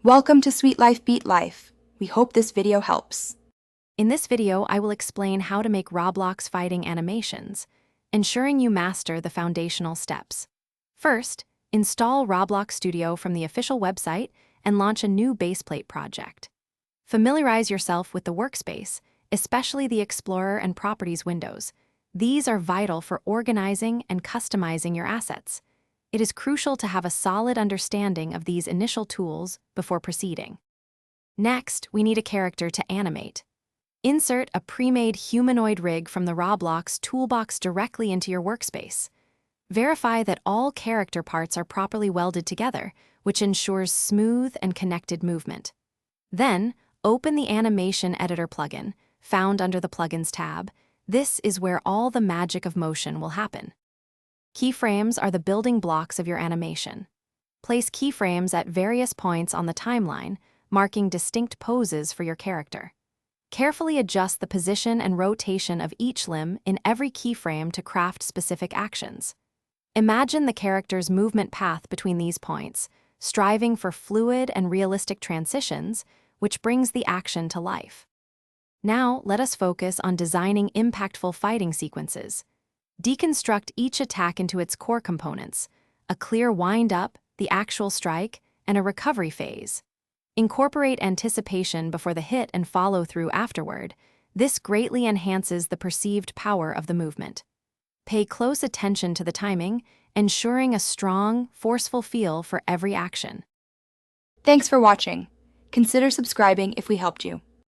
Welcome to Sweet Life Beat Life. We hope this video helps. In this video, I will explain how to make Roblox fighting animations, ensuring you master the foundational steps. First, install Roblox Studio from the official website and launch a new baseplate project. Familiarize yourself with the workspace, especially the Explorer and Properties windows. These are vital for organizing and customizing your assets. It is crucial to have a solid understanding of these initial tools before proceeding. Next, we need a character to animate. Insert a pre-made humanoid rig from the Roblox toolbox directly into your workspace. Verify that all character parts are properly welded together, which ensures smooth and connected movement. Then, open the Animation Editor plugin, found under the Plugins tab. This is where all the magic of motion will happen. Keyframes are the building blocks of your animation. Place keyframes at various points on the timeline, marking distinct poses for your character. Carefully adjust the position and rotation of each limb in every keyframe to craft specific actions. Imagine the character's movement path between these points, striving for fluid and realistic transitions, which brings the action to life. Now, let us focus on designing impactful fighting sequences. Deconstruct each attack into its core components: a clear wind-up, the actual strike, and a recovery phase. Incorporate anticipation before the hit and follow-through afterward. This greatly enhances the perceived power of the movement. Pay close attention to the timing, ensuring a strong, forceful feel for every action. Thanks for watching. Consider subscribing if we helped you.